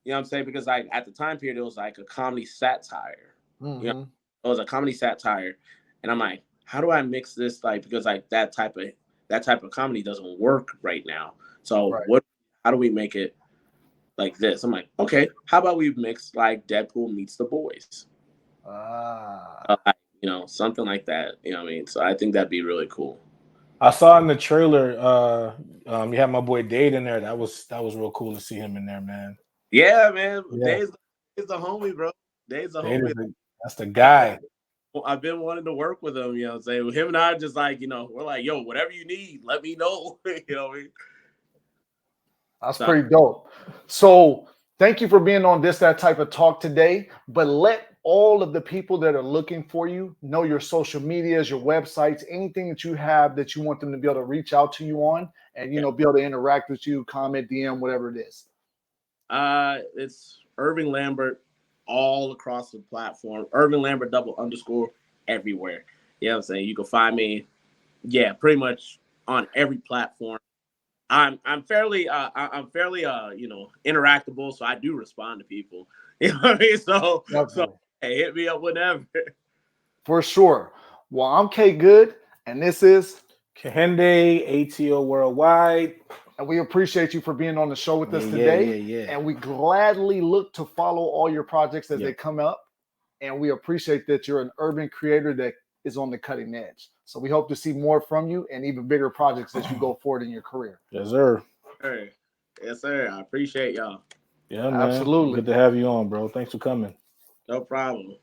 You know what I'm saying? Because like at the time period, it was like a comedy satire. Mm-hmm. You know, it was a comedy satire, and I'm like, how do I mix this? Like, because like that type of comedy doesn't work right now. So how do we make it like this? I'm like, okay, how about we mix like Deadpool meets The Boys? You know, something like that. You know what I mean? So I think that'd be really cool. I saw in the trailer, you had my boy Dade in there. That was real cool to see him in there, man. Yeah, man. Yeah. Dade's the homie, bro. Dade's the homie. That's the guy. I've been wanting to work with him, you know what I'm saying? Him and I just like, you know, we're like, yo, whatever you need, let me know. You know what I mean? That's pretty dope. So thank you for being on that type of talk today. But let all of the people that are looking for you know your social medias, your websites, anything that you have that you want them to be able to reach out to you on, and you know, be able to interact with you, comment, DM, whatever it is. It's IRVING LAMBERT all across the platform. IRVING LAMBERT _ everywhere. You know what I'm saying? You can find me, pretty much on every platform. I'm fairly you know, interactable, so I do respond to people. You know what I mean? So hey, hit me up whenever. For sure. Well, I'm K Good, and this is Hinde, ATO Worldwide. And we appreciate you for being on the show with us today. Yeah. And we gladly look to follow all your projects as they come up. And we appreciate that you're an urban creator that is on the cutting edge. So we hope to see more from you and even bigger projects as you go forward in your career. Yes, sir. Hey, yes, sir. I appreciate y'all. Yeah, man. Absolutely. Good to have you on, bro. Thanks for coming. No problem.